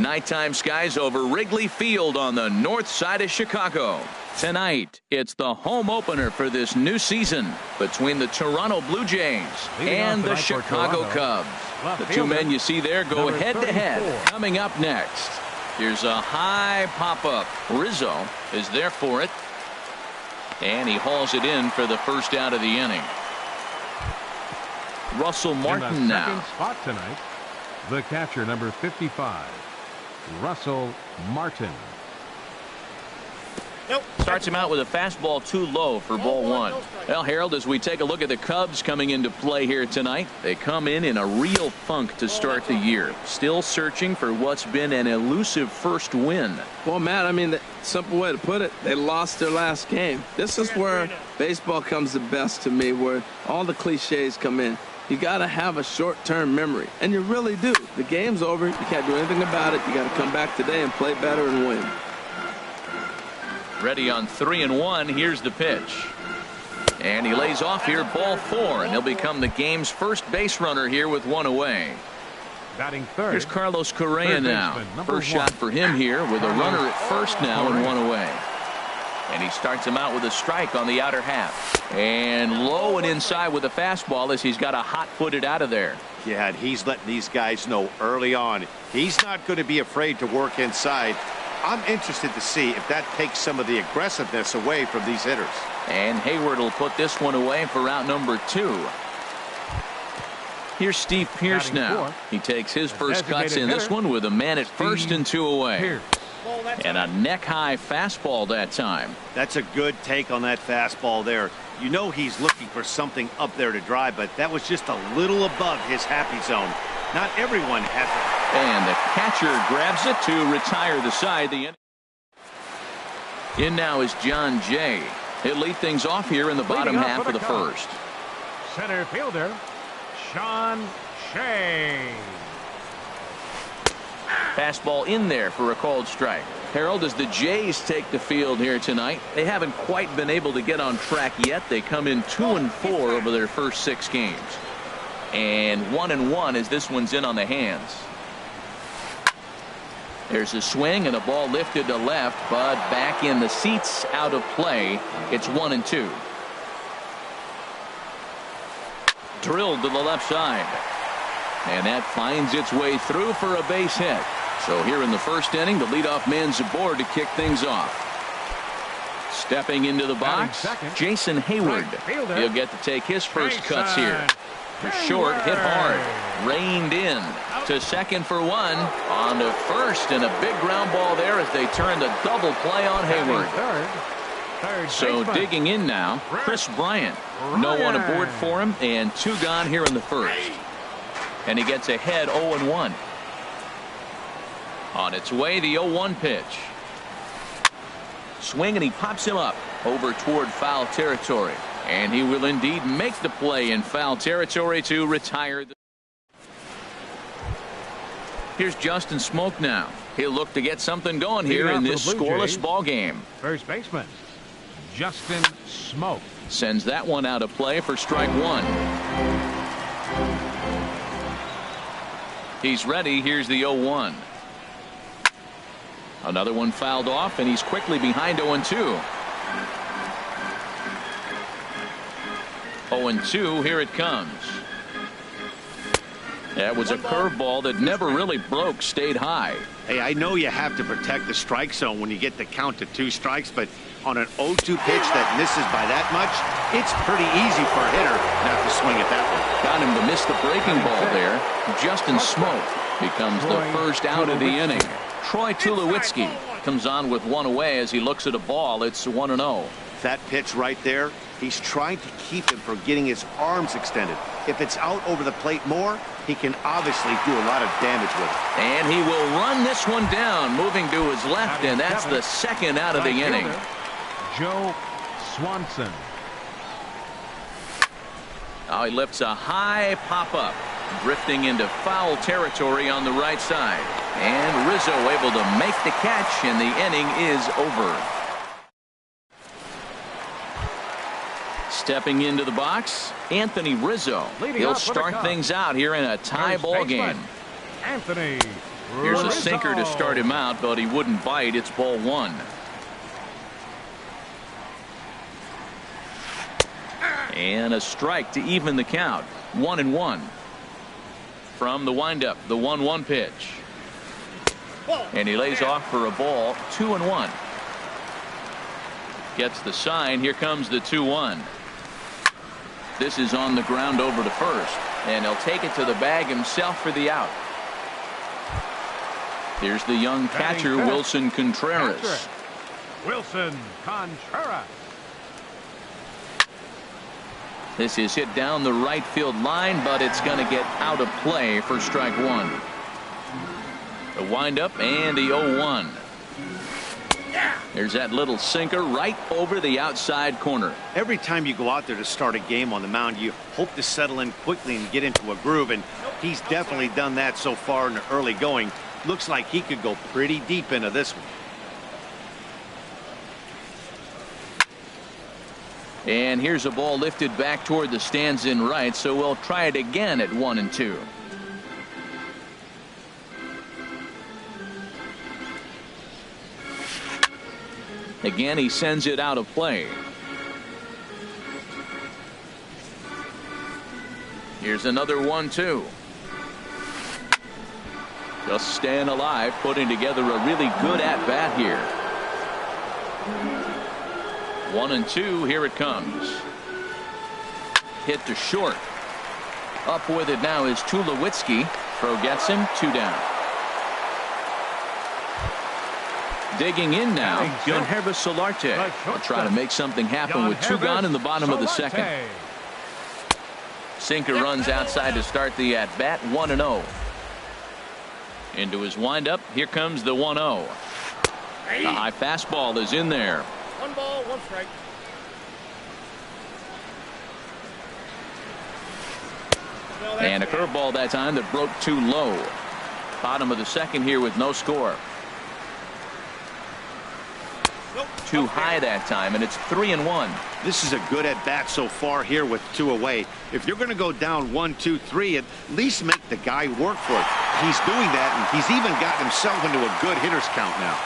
Nighttime skies over Wrigley Field on the north side of Chicago. Tonight, it's the home opener for this new season between the Toronto Blue Jays and the Chicago Cubs. The two men you see there go head-to-head. Coming up next, here's a high pop-up. Rizzo is there for it, and he hauls it in for the first out of the inning. Russell Martin now. Second spot tonight, the catcher, number 55, Russell Martin. Starts him out with a fastball too low for ball one. Well, Harold, as we take a look at the Cubs coming into play here tonight, they come in a real funk to start the year. Still searching for what's been an elusive first win. Well, Matt, I mean, the simple way to put it, they lost their last game. This is where baseball comes the best to me, where all the cliches come in. You got to have a short-term memory, and you really do. The game's over. You can't do anything about it. You got to come back today and play better and win. Ready on 3-1. Here's the pitch. And he lays off here, ball 4, and he'll become the game's first base runner here with one away. Batting third. Here's Carlos Correa now. First shot for him here with a runner at first now and one away. And he starts him out with a strike on the outer half. And low and inside with a fastball as he's got a hot-footed out of there. Yeah, and he's letting these guys know early on he's not going to be afraid to work inside. I'm interested to see if that takes some of the aggressiveness away from these hitters. And Hayward will put this one away for out number 2. Here's Steve Pearce now. He takes his first cuts in this one with a man at first and 2 away. And a neck-high fastball that time. That's a good take on that fastball there. You know he's looking for something up there to drive, but that was just a little above his happy zone. Not everyone has it. And the catcher grabs it to retire the side. In now is John Jay. He'll lead things off here in the bottom half of the first. Center fielder, Sean Shea. Fastball in there for a called strike. Harold, as the Jays take the field here tonight, they haven't quite been able to get on track yet. They come in 2-4 over their first 6 games. And 1-1 as this one's in on the hands. There's a swing and a ball lifted to left, but back in the seats, out of play. It's 1-2. Drilled to the left side. And that finds its way through for a base hit. So here in the first inning, the leadoff man's aboard to kick things off. Stepping into the box, Jason Hayward. He'll get to take his first cuts here. Short, hit hard, reined in to second for 1, on to first, and a big ground ball there as they turn the double play on Hayward. So digging in now, Chris Bryant. No one aboard for him, and 2 gone here in the first. And he gets ahead 0-1. On its way, the 0-1 pitch. Swing, and he pops him up over toward foul territory. And he will indeed make the play in foul territory to retire. Here's Justin Smoke now. He'll look to get something going here in this scoreless ball game. First baseman, Justin Smoke. Sends that one out of play for strike 1. He's ready. Here's the 0-1. Another one fouled off, and he's quickly behind 0-2. 0-2, here it comes. That was a curveball that never really broke, stayed high. Hey, I know you have to protect the strike zone when you get the count to 2 strikes, but on an 0-2 pitch that misses by that much, it's pretty easy for a hitter not to swing at that one. Got him to miss the breaking ball there. Justin Smoke becomes the first out of the inning. Troy Tulowitzki comes on with 1 away as he looks at a ball. It's 1-0. That pitch right there, he's trying to keep him from getting his arms extended. If it's out over the plate more, he can obviously do a lot of damage with it. And he will run this one down, moving to his left, and that's the second out of the inning. Joe Swanson. Now he lifts a high pop-up, drifting into foul territory on the right side. And Rizzo able to make the catch, and the inning is over. Stepping into the box, Anthony Rizzo. He'll start things out here in a tie ball game. Anthony Here's a sinker to start him out, but he wouldn't bite. It's ball one. And a strike to even the count. 1-1. From the windup, the 1-1 pitch. And he lays off for a ball. 2-1. Gets the sign. Here comes the 2-1. This is on the ground over to first. And he'll take it to the bag himself for the out. Here's the young catcher, Wilson Contreras. Wilson Contreras. This is hit down the right field line, but it's going to get out of play for strike one. The windup and the 0-1. There's that little sinker right over the outside corner. Every time you go out there to start a game on the mound, you hope to settle in quickly and get into a groove, and he's definitely done that so far in the early going. Looks like he could go pretty deep into this one. And here's a ball lifted back toward the stands in right, so we'll try it again at 1-2. Again, he sends it out of play. Here's another 1-2. Just staying alive, putting together a really good at-bat here. 1-2, here it comes. Hit to short. Up with it now is Tulowitzki. Throw gets him, 2 down. Digging in now, Gunherba Solarte. Will try to make something happen with 2 gone in the bottom of the second. Sinker runs outside to start the at-bat, 1-0. Into his windup, here comes the 1-0. The high fastball is in there. 1 ball, 1 strike. And a curveball that time that broke too low. Bottom of the second here with no score. Too high that time, and it's 3-1. This is a good at bat so far here with 2 away. If you're going to go down 1, 2, 3, at least make the guy work for it. He's doing that, and he's even got himself into a good hitter's count now.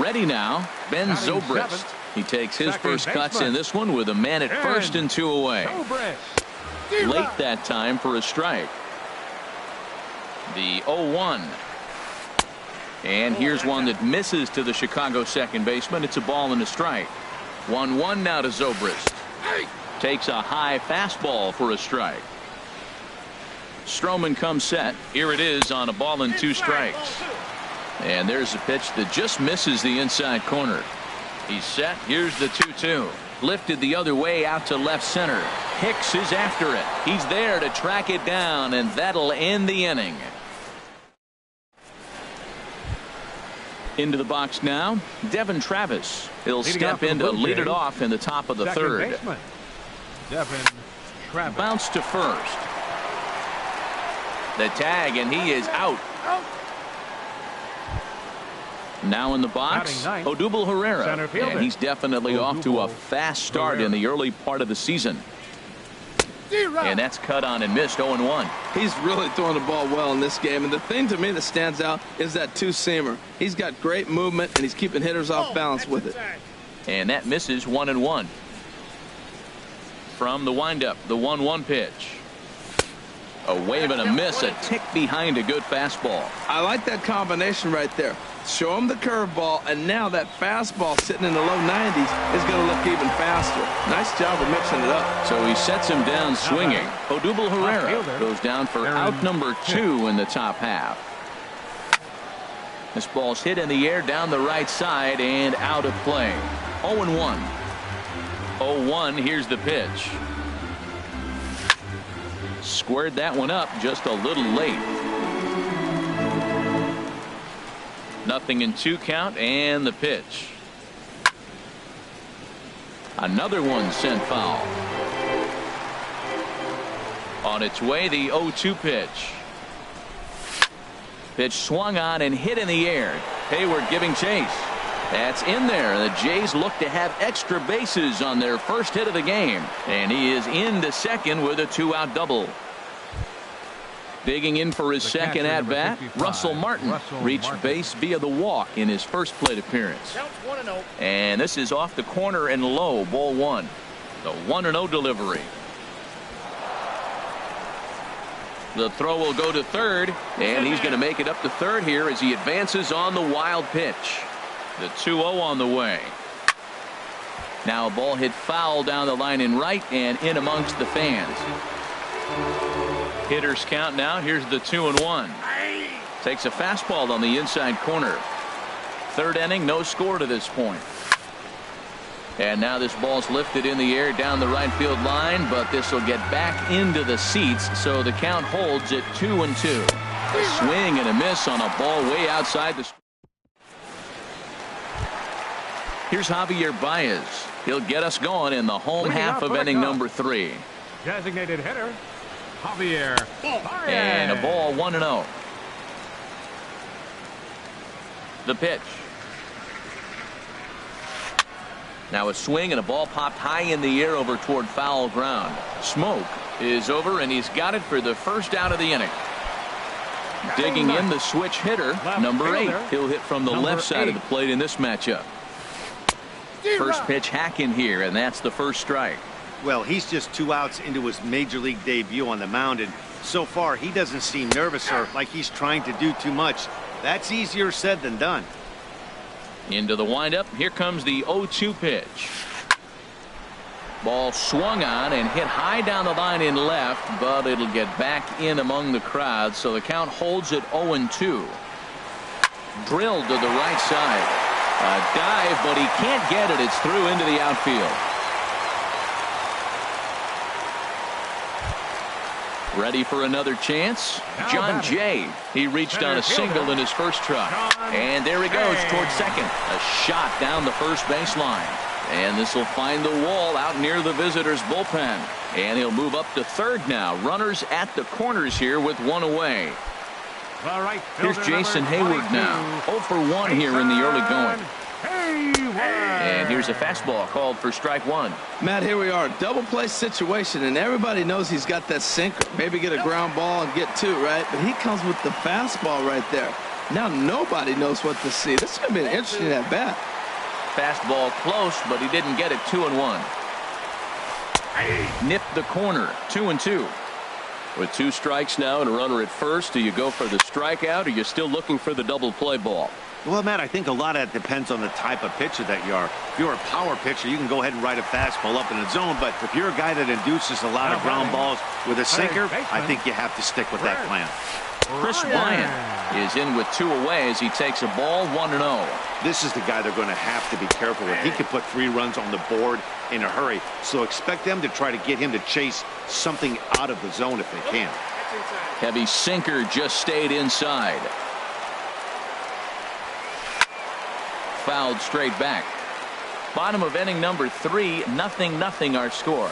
Ready now, Ben Zobrist. He takes his first cuts in this one with a man at first and 2 away. Late that time for a strike. The 0-1. And here's one that misses to the Chicago second baseman. It's a ball and a strike. 1-1 now to Zobrist. Takes a high fastball for a strike. Stroman comes set. Here it is on a ball and 2 strikes. And there's a pitch that just misses the inside corner. He's set. Here's the 2-2. Lifted the other way out to left center. Hicks is after it. He's there to track it down, and that'll end the inning. Into the box now, Devin Travis. He'll step in to lead it off in the top of the third. Devin Travis. Bounce to first. The tag, and he is out. Now in the box, Odubel Herrera. And he's definitely off to a fast start in the early part of the season. And that's cut on and missed, 0-1. He's really throwing the ball well in this game, and the thing to me that stands out is that 2-seamer. He's got great movement, and he's keeping hitters off balance with it. And that misses, 1-1. From the windup, the 1-1 pitch. A wave and a miss, a tick behind a good fastball. I like that combination right there. Show him the curveball, and now that fastball sitting in the low 90s is going to look even faster. Nice job of mixing it up. So he sets him down swinging. Odubel Herrera goes down for out number 2 in the top half. This ball's hit in the air down the right side and out of play. 0-1. 0-1, here's the pitch. Squared that one up just a little late. 0-2 count, and the pitch. Another one sent foul. On its way, the 0-2 pitch. Pitch swung on and hit in the air. Hayward giving chase. That's in there. The Jays look to have extra bases on their first hit of the game. And he is into second with a 2-out double. Digging in for his second at-bat, Russell Martin reached base via the walk in his first plate appearance. And this is off the corner and low, ball one. The 1-0 delivery. The throw will go to third, and he's going to make it up to third here as he advances on the wild pitch. The 2-0 on the way. Now a ball hit foul down the line in right and in amongst the fans. Hitters count now. Here's the 2-1. Takes a fastball on the inside corner. Third inning, no score to this point. And now this ball's lifted in the air down the right field line, but this will get back into the seats, so the count holds at 2-2. A swing and a miss on a ball way outside the. Here's Javier Baez. He'll get us going in the home half of inning number 3. Designated hitter, Javier Baez. And a ball 1-0. The pitch. Now a swing and a ball popped high in the air over toward foul ground. Smoke is over, and he's got it for the first out of the inning. Digging in, the switch hitter, number 8. He'll hit from the left side of the plate in this matchup. First pitch hack in here, and that's the first strike. Well, he's just 2 outs into his major league debut on the mound, and so far he doesn't seem nervous or like he's trying to do too much. That's easier said than done. Into the windup. Here comes the 0-2 pitch. Ball swung on and hit high down the line in left, but it'll get back in among the crowd, so the count holds at 0-2. Drilled to the right side. A dive, but he can't get it. It's through into the outfield. Ready for another chance? John Jay. He reached on a single in his first try. And there he goes towards second. A shot down the first baseline. And this will find the wall out near the visitors' bullpen. And he'll move up to third now. Runners at the corners here with one away. Here's Jason Hayward now. 0 for 1 here in the early going. And here's a fastball called for strike 1. Matt, here we are. Double play situation, and everybody knows he's got that sinker. Maybe get a ground ball and get 2, right? But he comes with the fastball right there. Now nobody knows what to see. This is going to be an interesting at-bat. Fastball close, but he didn't get it. 2-1. Nipped the corner. 2-2. With 2 strikes now and a runner at first, do you go for the strikeout, or are you still looking for the double play ball? Well, Matt, I think a lot of that depends on the type of pitcher that you are. If you're a power pitcher, you can go ahead and ride a fastball up in the zone. But if you're a guy that induces a lot of ground balls with a sinker, I think you have to stick with that plan. Chris Bryant is in with 2 away as he takes a ball 1-0. This is the guy they're going to have to be careful with. He can put 3 runs on the board in a hurry. So expect them to try to get him to chase something out of the zone if they can. Heavy sinker just stayed inside. Fouled straight back. Bottom of inning number 3, 0-0 our score.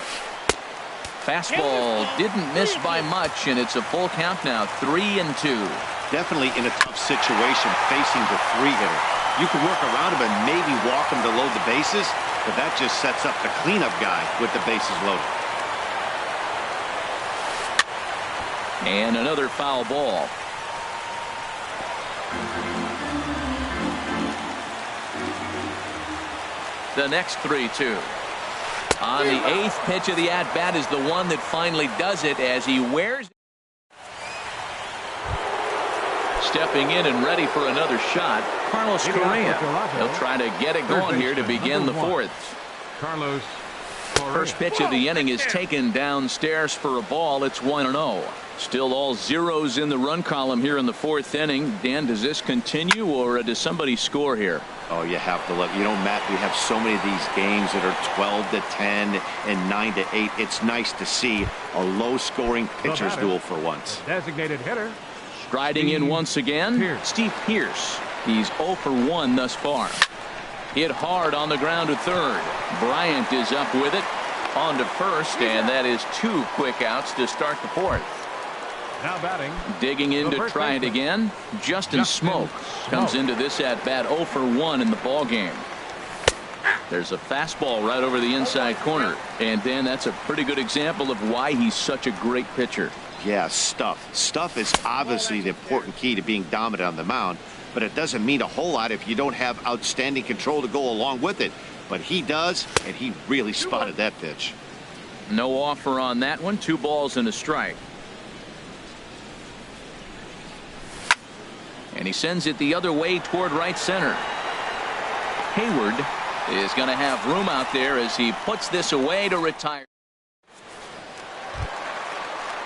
Fastball didn't miss by much, and it's a full count now, 3-2. Definitely in a tough situation facing the 3-hitter. You can work around him and maybe walk him to load the bases, but that just sets up the cleanup guy with the bases loaded. And another foul ball. The next 3-2. On the 8th pitch of the at-bat is the one that finally does it as he wears. Stepping in and ready for another shot, Carlos Correa. He'll try to get it going here to begin the 4th. Carlos. First pitch of the inning is taken downstairs for a ball. It's 1-0. Still all zeros in the run column here in the 4th inning. Dan, does this continue, or does somebody score here? Oh, you have to look. You know, Matt, we have so many of these games that are 12-10 and 9-8. It's nice to see a low-scoring pitcher's duel for once. Designated hitter. Striding in once again, Steve Pearce. He's 0 for 1 thus far. Hit hard on the ground to third. Bryant is up with it. On to first, and that is 2 quick outs to start the 4th. Now batting. Digging in to try it again. Justin Smoke comes into this at bat 0 for 1 in the ball game. There's a fastball right over the inside corner, and Dan, that's a pretty good example of why he's such a great pitcher. Yeah, stuff is obviously the important key to being dominant on the mound, but it doesn't mean a whole lot if you don't have outstanding control to go along with it. But he does, and he really spotted that pitch. No offer on that one. 2 balls and a strike. And he sends it the other way toward right center. Hayward is going to have room out there as he puts this away to retire.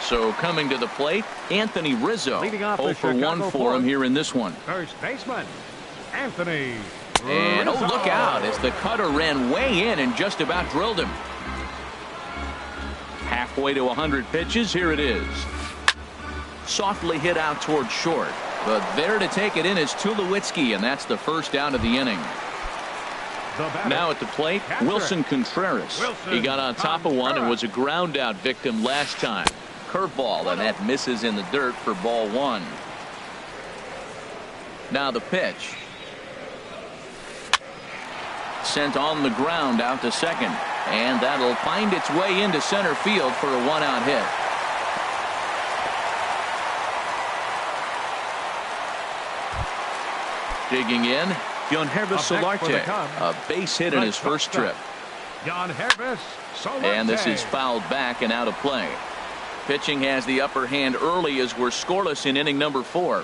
So coming to the plate, Anthony Rizzo. 0 for 1 for him here in this one. First baseman, Anthony And Rizzo. oh, look out as the cutter ran way in and just about drilled him. Halfway to 100 pitches. Here it is. Softly hit out toward short. But there to take it in is Tulowitzki, and that's the first out of the inning. Now at the plate, Wilson Contreras. He got on top of one and was a ground out victim last time. Curveball, and that misses in the dirt for ball 1. Now the pitch. Sent on the ground out to second, and that'll find its way into center field for a 1-out hit. Digging in, Yonhervis Solarte, a base hit in his first trip. Yonhervis Solarte. And this is fouled back and out of play. Pitching has the upper hand early as we're scoreless in inning number 4.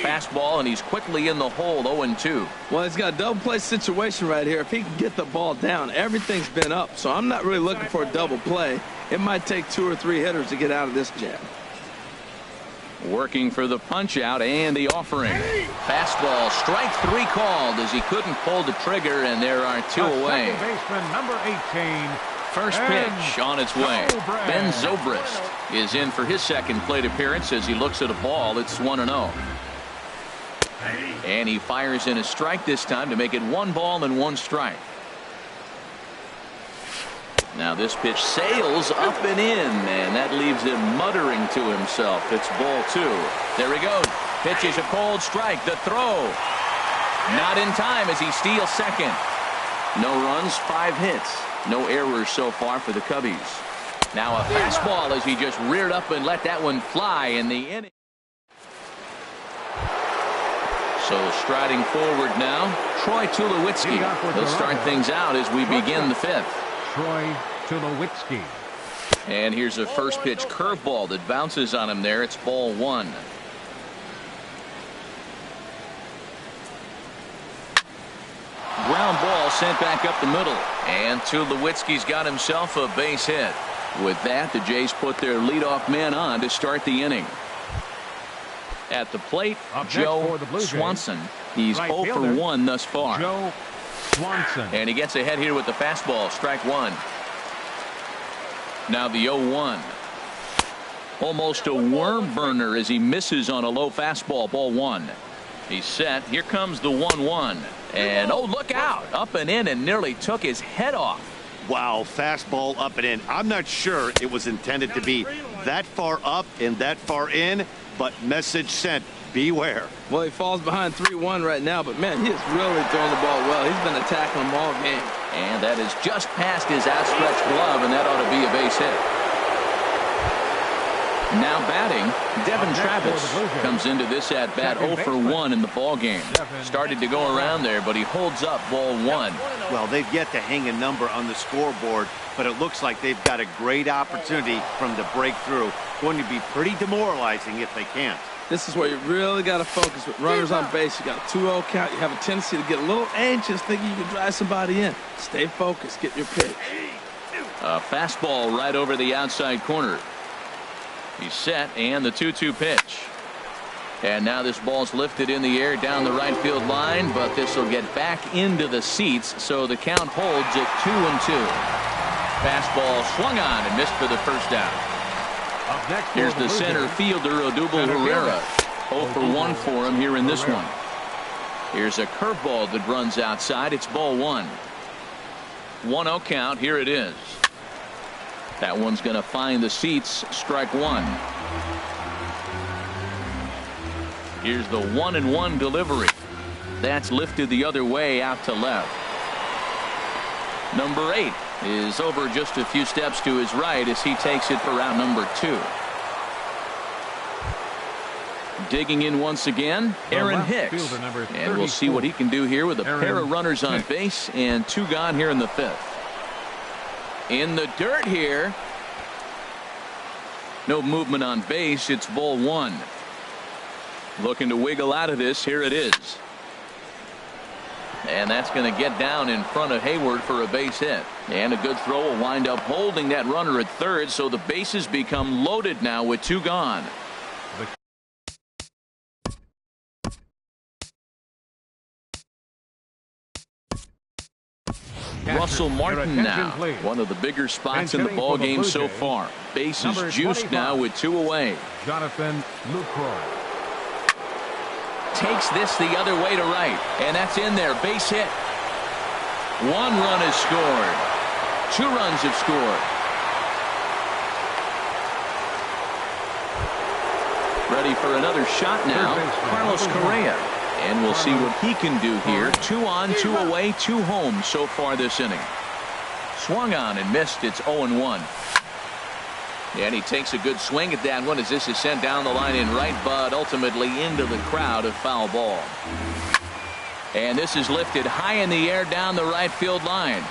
Fastball, and he's quickly in the hole, 0-2. Well, he's got a double play situation right here. If he can get the ball down, everything's been up. So I'm not really looking for a double play. It might take 2 or 3 hitters to get out of this jam. Working for the punch out and the offering. Fastball, strike 3 called as he couldn't pull the trigger, and there are 2 away. Second baseman, number 18. First pitch on its way. Ben Zobrist is in for his second plate appearance as he looks at a ball. It's 1-0. And he fires in a strike this time to make it 1 ball and 1 strike. Now this pitch sails up and in, and that leaves him muttering to himself. It's ball 2. There he goes. Pitches a cold strike. The throw. Not in time as he steals second. No runs, 5 hits. No errors so far for the Cubbies. Now a fastball as he just reared up and let that one fly in the inning. So striding forward now, Troy Tulowitzki. He'll start things out as we begin the 5th. Troy Tulowitzki. And here's a first pitch curveball that bounces on him there. It's ball 1. Ground ball sent back up the middle. And Tulowitzki's got himself a base hit. With that, the Jays put their leadoff man on to start the inning. At the plate, Joe Swanson. He's 0 for 1 thus far. Joe Swanson. And he gets ahead here with the fastball, strike 1. Now the 0-1. Almost a worm burner as he misses on a low fastball, ball 1. He's set. Here comes the 1-1. And oh, look out. Up and in and nearly took his head off. Wow, fastball up and in. I'm not sure it was intended to be that far up and that far in, but message sent. Beware. Well, he falls behind 3-1 right now, but man, he is really throwing the ball well. He's been attacking them all game. And that is just past his outstretched glove, and that ought to be a base hit. Now batting, Devin Travis comes into this at bat 0 for 1 in the ball game. Started to go around there, but he holds up ball 1. Well, they've yet to hang a number on the scoreboard, but it looks like they've got a great opportunity from the breakthrough. Going to be pretty demoralizing if they can't. This is where you really got to focus with runners on base. You got a 2-0 count. You have a tendency to get a little anxious thinking you can drive somebody in. Stay focused. Get your pitch. A fastball right over the outside corner. He's set, and the 2-2 pitch. And now this ball's lifted in the air down the right field line, but this will get back into the seats, so the count holds at 2-2. Fastball swung on and missed for the first out. Here's the center fielder, Odubel Herrera. 0 for 1 for him here in this one. Here's a curveball that runs outside. It's ball 1. 1-0 count. Here it is. That one's going to find the seats. Strike one. Here's the 1-1 delivery. That's lifted the other way out to left. Number 8 is over just a few steps to his right as he takes it for route number 2. Digging in once again, Aaron Hicks. And we'll see what he can do here with a pair of runners on base and 2 gone here in the 5th. In the dirt here. No movement on base. It's ball 1. Looking to wiggle out of this. Here it is. And that's going to get down in front of Hayward for a base hit. And a good throw will wind up holding that runner at third. So the bases become loaded now with 2 gone. Russell Martin now, one of the bigger spots in the ball game so far. Bases juiced now with 2 away. Jonathan Lucroy takes this the other way to right, and that's in there. Base hit. 1 run is scored. 2 runs have scored. Ready for another shot now, Carlos Correa. And we'll see what he can do here. 2 on, 2 away, 2 home so far this inning. Swung on and missed. It's 0-1. And he takes a good swing at that one as this is sent down the line in right, but ultimately into the crowd, a foul ball. And this is lifted high in the air down the right field line.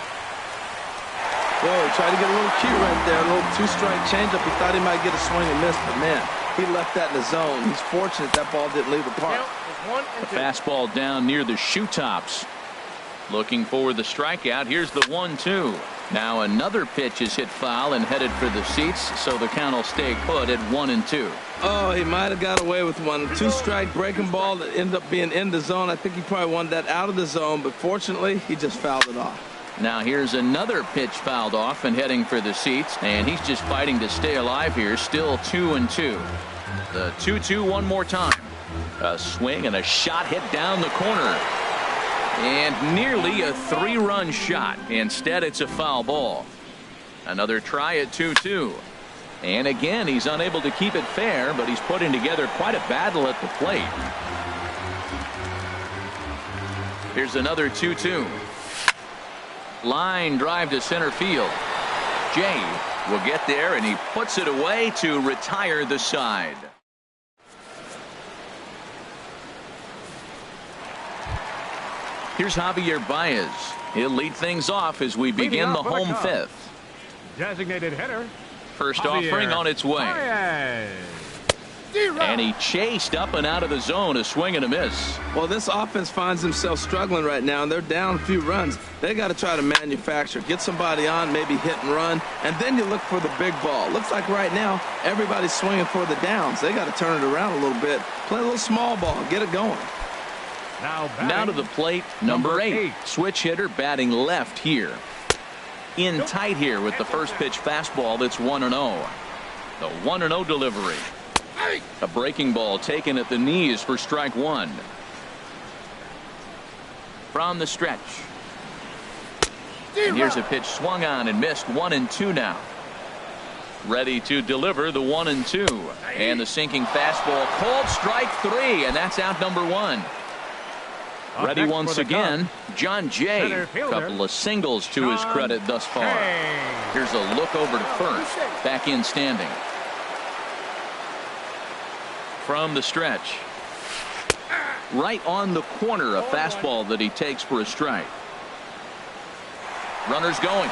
Whoa, tried to get a little cute right there. A little 2-strike changeup. He thought he might get a swing and miss, but man, he left that in the zone. He's fortunate that ball didn't leave the park. The fastball down near the shoe tops. Looking for the strikeout. Here's the 1-2. Now another pitch is hit foul and headed for the seats, so the count will stay put at 1-2. Oh, he might have got away with one. 2-strike breaking ball that ended up being in the zone. I think he probably wanted that out of the zone, but fortunately, he just fouled it off. Now here's another pitch fouled off and heading for the seats, and he's just fighting to stay alive here. Still 2-2. The 2-2 one more time. A swing and a shot hit down the corner. And nearly a 3-run shot. Instead, it's a foul ball. Another try at 2-2. And again, he's unable to keep it fair, but he's putting together quite a battle at the plate. Here's another 2-2. Line drive to center field. Jay will get there, and he puts it away to retire the side. Here's Javier Baez. He'll lead things off as we begin the home 5th. Designated hitter. First offering on its way. And he chased up and out of the zone, a swing and a miss. Well, this offense finds themselves struggling right now, and they're down a few runs. They got to try to manufacture, get somebody on, maybe hit and run, and then you look for the big ball. Looks like right now everybody's swinging for the downs. They got to turn it around a little bit, play a little small ball, get it going. Now to the plate, number 8. Switch hitter batting left here. In tight here with the first pitch fastball that's 1-0. The 1-0 delivery. A breaking ball taken at the knees for strike 1. From the stretch. And here's a pitch swung on and missed. 1-2 now. Ready to deliver the 1-2. And the sinking fastball. Cold strike 3, and that's out number 1. Ready once again, John Jay. Couple of singles to his credit thus far. Here's a look over to first. Back in standing. From the stretch. Right on the corner, a fastball that he takes for a strike. Runners going.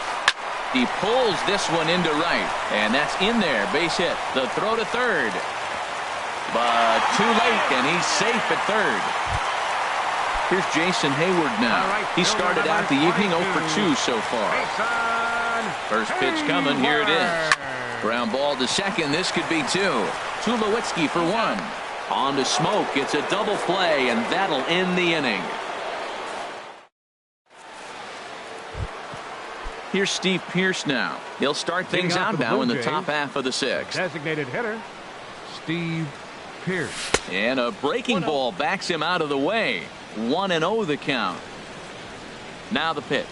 He pulls this one into right, and that's in there. Base hit. The throw to third. But too late, and he's safe at third. Here's Jason Hayward now. He started out the evening 0 for 2 so far. First pitch coming. Here it is. Ground ball to second. This could be 2. Tulowitzki for 1. On to Smoke. It's a double play, and that'll end the inning. Here's Steve Pearce now. He'll start things out now in the top half of the 6th. Designated hitter, Steve Pearce. And a breaking ball backs him out of the way. 1-0 the count. Now the pitch.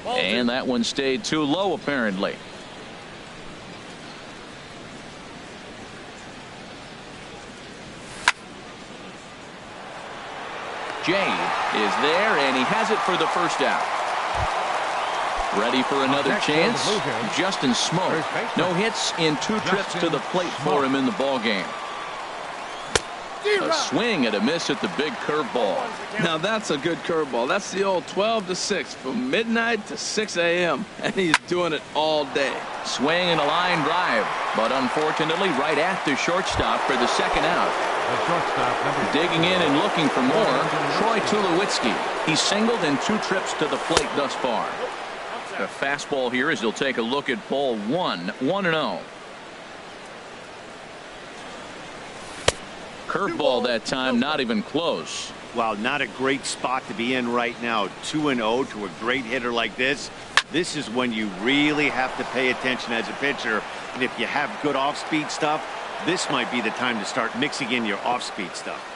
And that one stayed too low, apparently. Jay is there, and he has it for the first out. Ready for another chance. Justin Smoke. No hits in 2 trips to the plate for him in the ball game. A swing and a miss at the big curveball. Now that's a good curveball. That's the old 12 to 6 from midnight to 6 a.m. and he's doing it all day. Swing and a line drive, but unfortunately right at the shortstop for the second out. The shortstop, Digging in and looking for more, Troy Tulowitzki. He's singled in 2 trips to the plate thus far. A fastball here as he'll take a look at ball 1, 1-0. Curveball that time, not even close. Wow, not a great spot to be in right now. 2-0 to a great hitter like this. This is when you really have to pay attention as a pitcher. And if you have good off-speed stuff, this might be the time to start mixing in your off-speed stuff.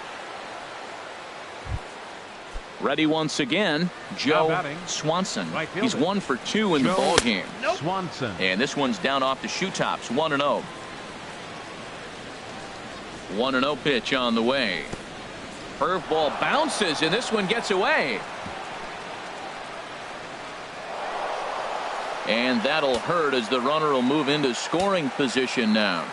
Ready once again, Joe Swanson. He's 1 for 2 in the ball game. Swanson. And this one's down off the shoe tops, 1-0. 1-0 pitch on the way. Curveball bounces, and this one gets away. And that'll hurt as the runner will move into scoring position now.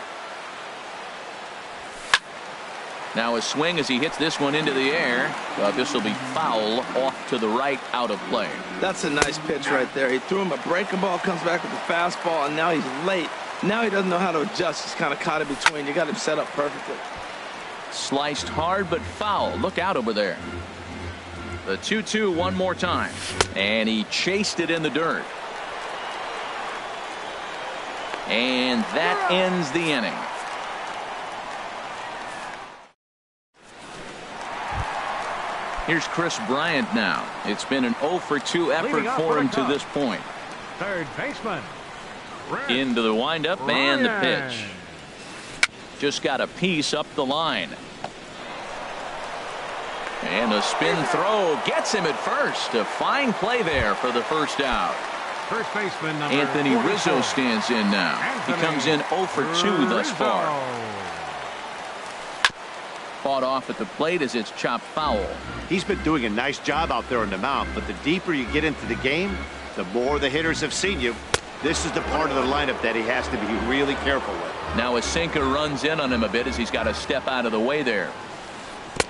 Now a swing as he hits this one into the air. But this will be foul off to the right, out of play. That's a nice pitch right there. He threw him a breaking ball, comes back with a fastball, and now he's late. Now he doesn't know how to adjust. He's kind of caught in between. You got him set up perfectly. Sliced hard but foul. Look out over there. The 2-2 one more time. And he chased it in the dirt. And that ends the inning. Here's Chris Bryant now. It's been an 0 for 2 effort for him to this point. Third baseman. Into the windup and the pitch. Just got a piece up the line. And a spin throw gets him at first. A fine play there for the first out. First baseman Anthony Rizzo stands in now. He comes in 0 for 2 thus far. Fought off at the plate as it's chopped foul. He's been doing a nice job out there on the mound, but the deeper you get into the game, the more the hitters have seen you. This is the part of the lineup that he has to be really careful with. Now a sinker runs in on him a bit as he's got to step out of the way there.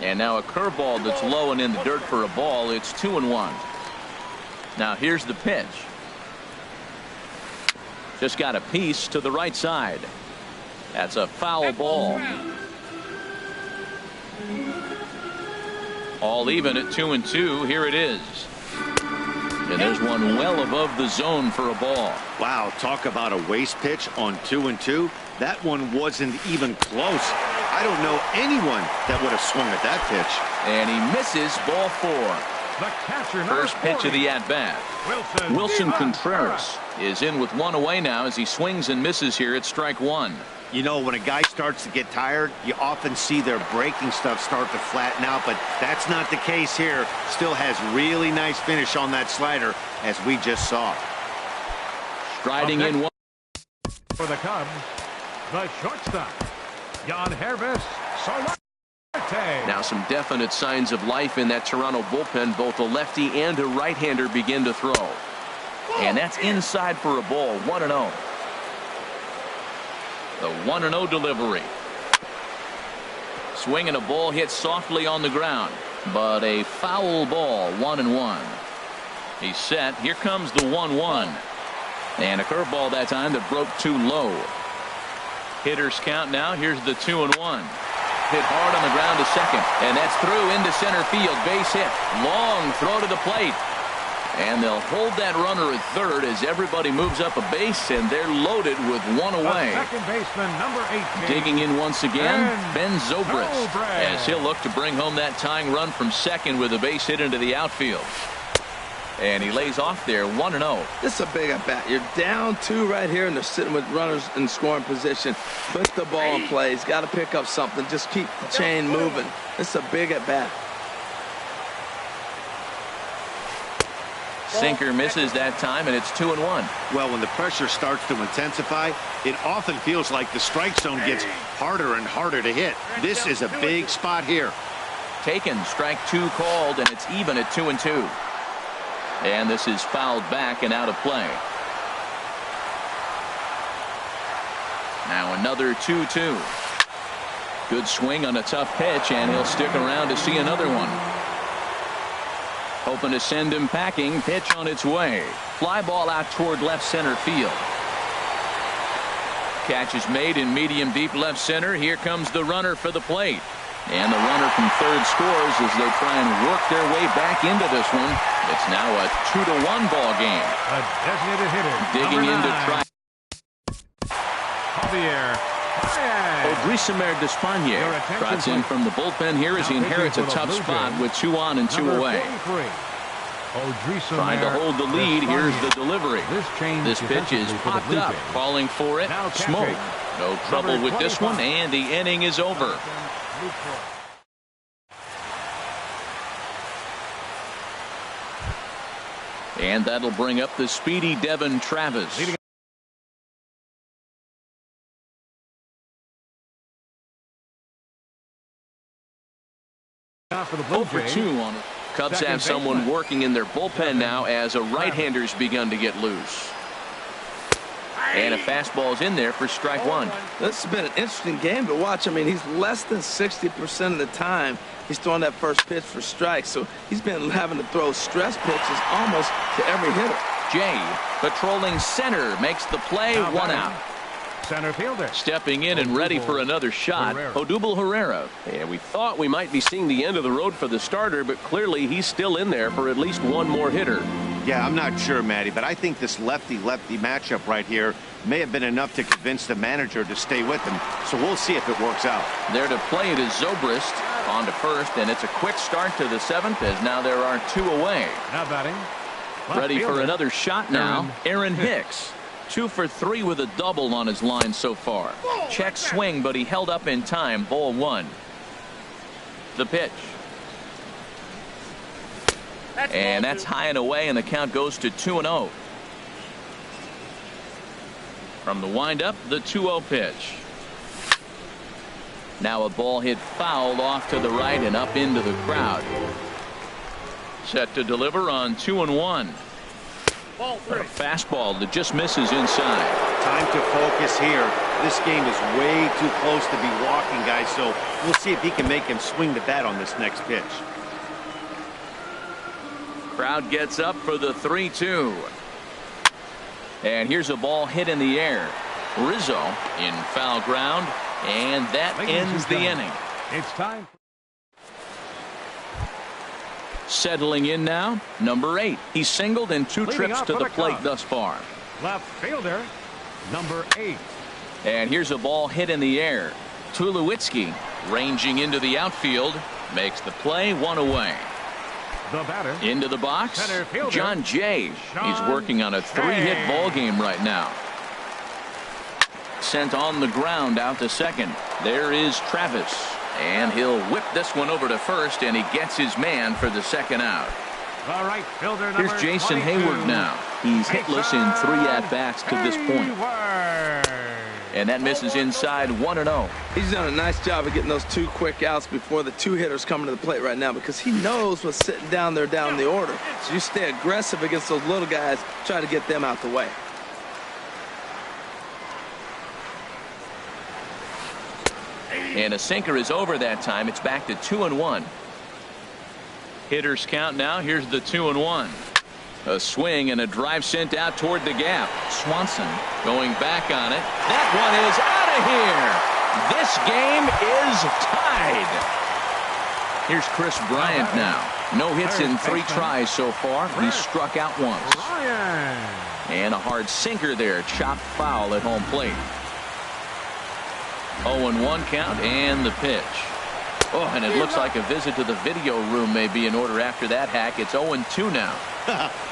And now a curveball that's low and in the dirt for a ball. It's 2-1. Now here's the pitch. Just got a piece to the right side. That's a foul ball. All even at 2-2. Here it is. And there's one well above the zone for a ball. Wow, talk about a waste pitch on 2-2. That one wasn't even close. I don't know anyone that would have swung at that pitch. And he misses ball 4. The catcher, first pitch of the at-bat. Wilson Contreras is in with 1 away now as he swings and misses here at strike 1. You know, when a guy starts to get tired, you often see their breaking stuff start to flatten out, but that's not the case here. Still has really nice finish on that slider, as we just saw. Striding in one. For the Cubs, the shortstop, Jan Hervis Solarte. Now some definite signs of life in that Toronto bullpen. Both a lefty and a right-hander begin to throw. And that's inside for a ball. 1-0. The 1-0 delivery. Swinging a ball hit softly on the ground, but a foul ball. 1-1. He's set. Here comes the 1-1. And a curveball that time that broke too low. Hitters count now. Here's the 2-1. Hit hard on the ground to second, and that's through into center field. Base hit. Long throw to the plate. And they'll hold that runner at third as everybody moves up a base, and they're loaded with 1 away. Second baseman, number 18. Digging in once again, Ben Zobrist, as he'll look to bring home that tying run from second with a base hit into the outfield. And he lays off there. 1-0. This is a big at bat. You're down 2 right here, and they're sitting with runners in scoring position. Put the ball in play. He's got to pick up something. Just keep the chain moving. This is a big at bat. Sinker misses that time, and it's 2-1. Well, when the pressure starts to intensify, it often feels like the strike zone gets harder and harder to hit. This is a big spot here. Taken, strike 2 called, and it's even at 2-2. And this is fouled back and out of play. Now another 2-2. Good swing on a tough pitch, and he'll stick around to see another one. Hoping to send him packing. Pitch on its way. Fly ball out toward left center field. Catch is made in medium deep left center. Here comes the runner for the plate. And the runner from third scores as they try and work their way back into this one. It's now a 2-1 ball game. A designated hitter. Digging in to try. Javier. Odrisamer Despaigne trots in from the bullpen here as he inherits a tough spot with 2 on and 2 away. Trying to hold the lead. Here's the delivery. This pitch is popped up. Calling for it. Smoke. No trouble with this one, and the inning is over. And that'll bring up the speedy Devin Travis. For 2 on it. Cubs have someone working in their bullpen now as a right-hander's begun to get loose. And a fastball's in there for strike 1. This has been an interesting game to watch. I mean, he's less than 60% of the time he's throwing that first pitch for strikes. So he's been having to throw stress pitches almost to every hitter. Jay, patrolling center, makes the play. 1 out. Center fielder. Stepping in and ready for another shot, Odubel Herrera. And we thought we might be seeing the end of the road for the starter, but clearly he's still in there for at least one more hitter. Yeah, I'm not sure, Matty, but I think this lefty-lefty matchup right here may have been enough to convince the manager to stay with him. So we'll see if it works out. There to play it is Zobrist on to first, and it's a quick start to the 7th as now there are 2 away. Now batting. Ready for another shot now, Aaron Hicks. 2 for 3 with a double on his line so far. Check swing, but he held up in time. Ball 1. The pitch. And that's high and away, and the count goes to 2-0. From the windup, the 2-0 pitch. Now a ball hit foul off to the right and up into the crowd. Set to deliver on 2-1. A fastball that just misses inside. Time to focus here. This game is way too close to be walking, guys, so we'll see if he can make him swing the bat on this next pitch. Crowd gets up for the 3-2. And here's a ball hit in the air. Rizzo in foul ground, and that ends the inning. It's time. Settling in now, number 8. He's singled in 2 trips to the plate thus far. Left fielder, number 8. And here's a ball hit in the air. Tulowitzki ranging into the outfield, makes the play. 1 away. The batter. Into the box, Center fielder, John Jay. He's working on a 3-hit ball game right now. Sent on the ground out to second. There is Travis. And he'll whip this one over to first, and he gets his man for the 2nd out. The right fielder, here's Jason 22. Hayward now. He's hitless in 3 at-bats to this point. And that misses inside. 1-0. He's done a nice job of getting those 2 quick outs before the 2 hitters coming to the plate right now, because he knows what's sitting down there down the order. So you stay aggressive against those little guys, try to get them out the way. And a sinker is over that time. It's back to 2-1. Hitters count now. Here's the 2-1. A swing and a drive sent out toward the gap. Swanson going back on it. That one is out of here. This game is tied. Here's Chris Bryant now. No hits in 3 tries so far. He's struck out once. And a hard sinker there. Chopped foul at home plate. 0-1 count and the pitch. Oh, and it looks like a visit to the video room may be in order after that hack. It's 0-2 now.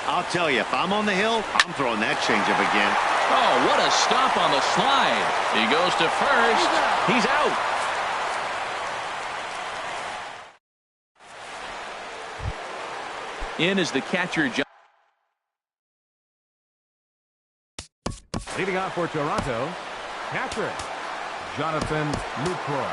I'll tell you, if I'm on the hill, I'm throwing that changeup again. Oh, what a stop on the slide. He goes to first. He's out. In is the catcher, John. Leading off for Toronto, catcher, Jonathan Lucroy.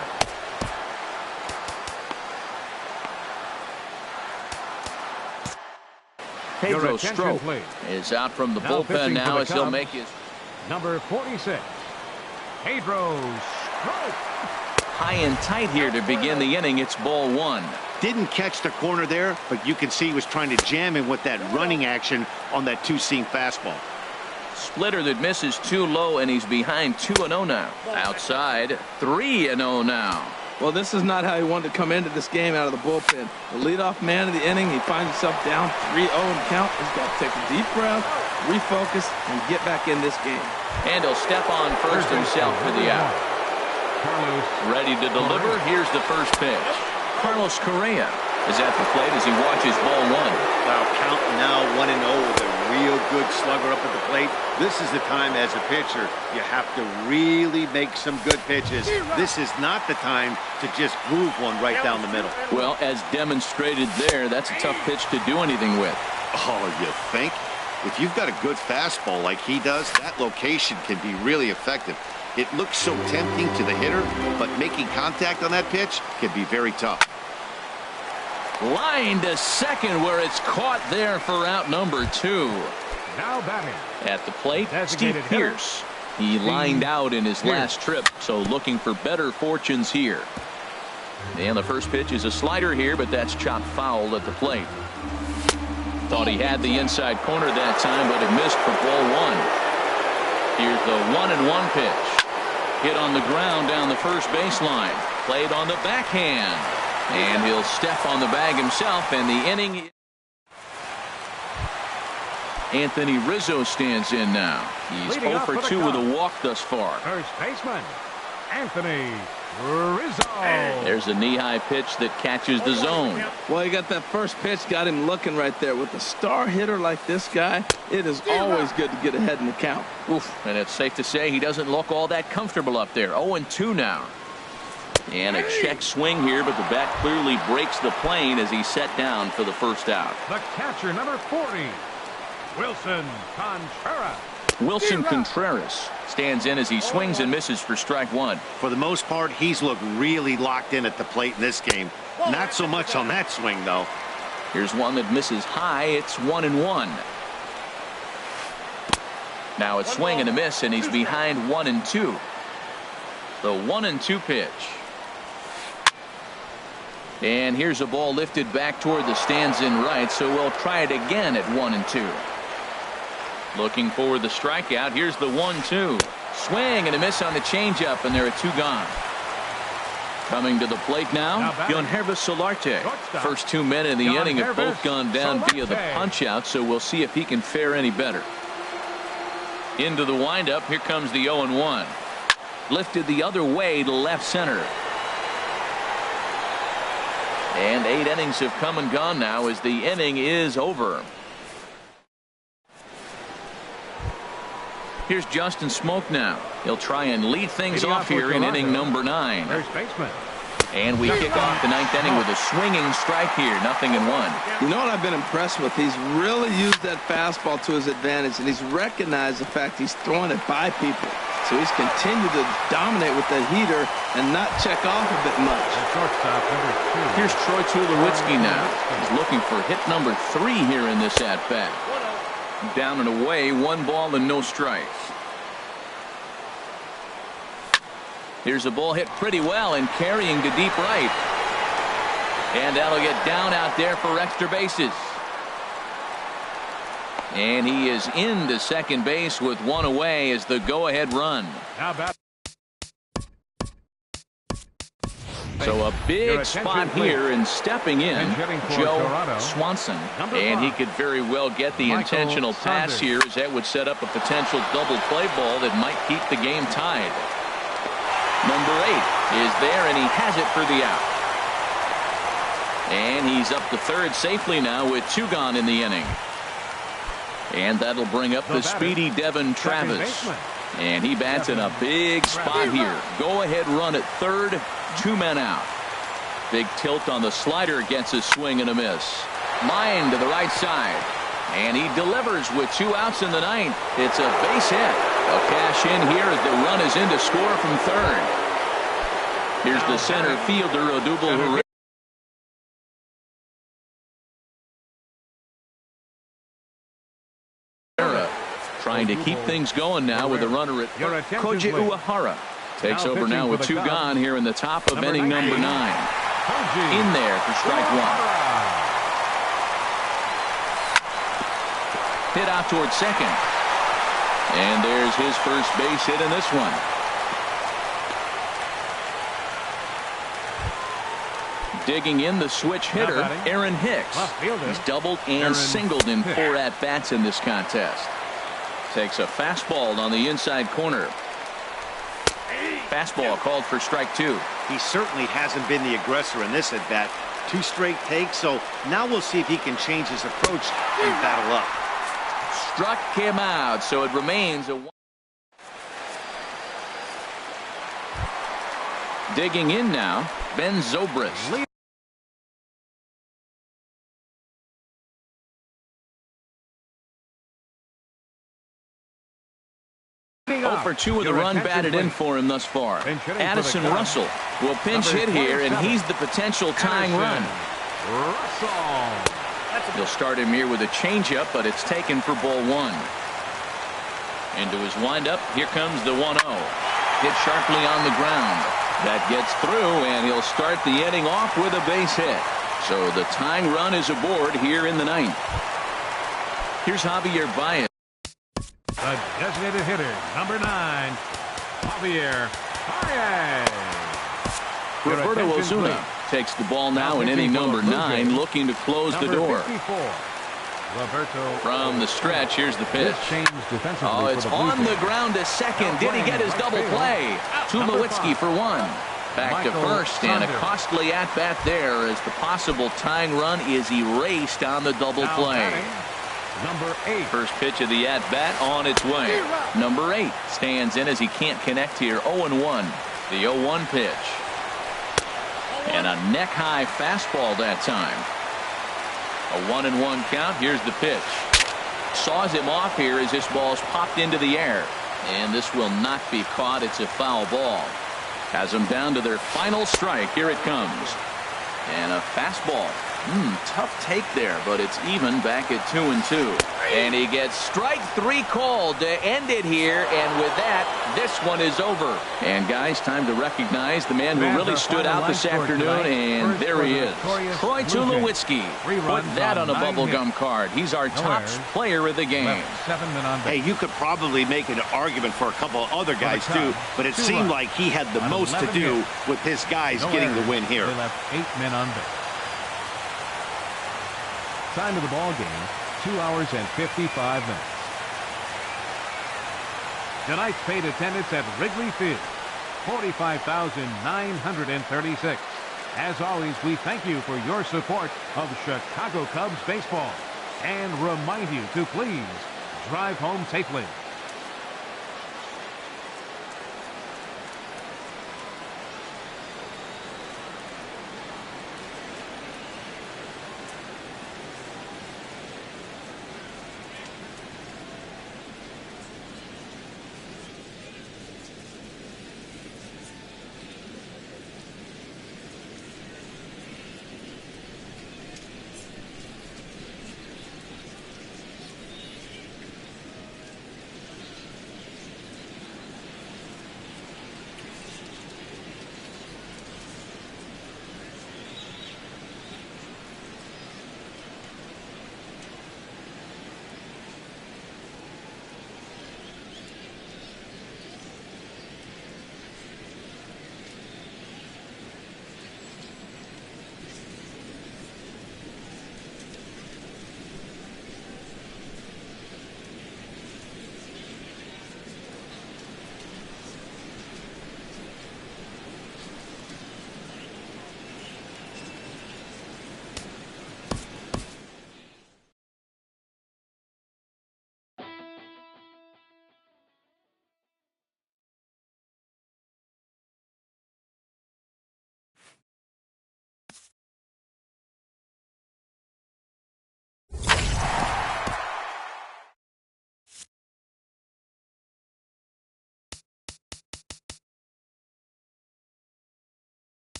Pedro Strop is out from the bullpen now as he'll make his number 46, Pedro Strop. High and tight here to begin the inning. It's ball one. Didn't catch the corner there, but you can see he was trying to jam him with that running action on that two-seam fastball. Splitter that misses too low, and he's behind 2-0 now. Outside, 3-0 now. Well, this is not how he wanted to come into this game out of the bullpen. The leadoff man of the inning, he finds himself down 3-0 in the count. He's got to take a deep breath, refocus, and get back in this game. And he'll step on first himself for the out. Carlos ready to deliver. Here's the first pitch. Carlos Correa is at the plate as he watches ball one. Wow, count now 1-0 with a real good slugger up at the plate. This is the time as a pitcher you have to really make some good pitches. This is not the time to just groove one right down the middle. Well, as demonstrated there, that's a tough pitch to do anything with. Oh, you think? If you've got a good fastball like he does, that location can be really effective. It looks so tempting to the hitter, but making contact on that pitch can be very tough. Line to second where it's caught there for out number 2. now batting. At the plate, Steve Designated Pierce. He lined out in his last trip, so looking for better fortunes here. And the first pitch is a slider here, but that's chopped foul at the plate. Thought he had the inside corner that time, but it missed for ball one. Here's the 1-1 pitch. Hit on the ground down the first baseline. Played on the backhand. And he'll step on the bag himself, and the inning. Anthony Rizzo stands in now. He's 0 for 2 with a walk thus far. First baseman, Anthony Rizzo. There's a knee-high pitch that catches the zone. Well, you got that first pitch, got him looking right there. With a star hitter like this guy, it is always good to get ahead in the count. Oof, and it's safe to say he doesn't look all that comfortable up there. 0-2 now. And a check swing here, but the bat clearly breaks the plane as he's set down for the first out. The catcher, number 40, Wilson Contreras. Wilson Contreras stands in as he swings and misses for strike one. For the most part, he's looked really locked in at the plate in this game. Not so much on that swing, though. Here's one that misses high. It's 1-1. Now a swing and a miss, and he's behind 1-2. The 1-2 pitch. And here's a ball lifted back toward the stands in right, so we'll try it again at 1-2. Looking for the strikeout. Here's the 1-2. Swing and a miss on the changeup, and there are two gone. Coming to the plate now, Yangervis Solarte. First 2 men in the inning have both gone down via the punch-out, so we'll see if he can fare any better. Into the windup. Here comes the 0-1. Lifted the other way to left center. And 8 innings have come and gone now as the inning is over. Here's Justin Smoke now. He'll try and lead things off here in inning number 9. First baseman. And we kick off the 9th inning with a swinging strike here. 0-1. You know what I've been impressed with? He's really used that fastball to his advantage, and he's recognized the fact he's throwing it by people. So he's continued to dominate with the heater and not check off a bit much. Shortstop, number 2. Here's Troy Tulowitzki now. He's looking for hit number 3 here in this at-bat. Down and away, 1 ball and no strikes. Here's a ball hit pretty well and carrying to deep right. And that'll get down out there for extra bases. And he is into second base with 1 away as the go-ahead run. Now bat. So a big spot here, and stepping in, Joe Swanson. And he could very well get the intentional pass here, as that would set up a potential double play ball that might keep the game tied. Number 8 is there, and he has it for the out. And he's up to third safely now with 2 gone in the inning. And that'll bring up the speedy Devin Travis. And he bats in a big spot here. Go-ahead run at third, 2 men out. Big tilt on the slider, gets a swing and a miss. Line to the right side. And he delivers with 2 outs in the 9th. It's a base hit. They'll cash in here as the run is in to score from third. Here's the center fielder, Odubel Herrera, trying to keep things going now with a runner at Koji Uehara. Takes over now with 2 gone here in the top of inning number 9. In there for strike 1. Hit out towards second. And there's his first base hit in this one. Digging in the switch hitter, Aaron Hicks. He's doubled and singled in 4 at-bats in this contest. Takes a fastball on the inside corner. Fastball called for strike 2. He certainly hasn't been the aggressor in this at-bat. 2 straight takes, so now we'll see if he can change his approach and battle up. Struck him out, so it remains a... Digging in now, Ben Zobrist. For 2 with the run batted in for him thus far. Addison Russell will pinch hit here, and he's the potential tying run. He'll start him here with a changeup, but it's taken for ball 1. Into his windup, here comes the 1-0. Hit sharply on the ground. That gets through, and he'll start the inning off with a base hit. So the tying run is aboard here in the 9th. Here's Javier Baez. The designated hitter, number 9, Javier Baez. Roberto Osuna takes the ball now in inning number 9, looking to close the door. 54, Roberto From the stretch, here's the pitch. Oh, it's on the ground to second. Did he get his double play? Tulowitzki for 1. Back to first, and a costly at-bat there as the possible tying run is erased on the double play. Number 8. First pitch of the at-bat on its way. Number 8 stands in as he can't connect here. 0-1. The 0-1 pitch. And a neck-high fastball that time. A 1-1 count. Here's the pitch. Saws him off here as this ball's popped into the air. And this will not be caught. It's a foul ball. Has them down to their final strike. Here it comes. And a fastball. Tough take there, but it's even back at 2-2. And he gets strike 3 called to end it here, and with that, this one is over. And guys, time to recognize the man who really stood out this afternoon, and there he is. Troy Tulowitzki. Put that on a bubblegum card. He's our top player of the game. Hey, you could probably make an argument for a couple of other guys too, but it seemed like he had the most to do with his guys getting the win here. They left 8 men on base. Time of the ball game, 2 hours and 55 minutes. Tonight's paid attendance at Wrigley Field, 45,936. As always, we thank you for your support of Chicago Cubs baseball and remind you to please drive home safely.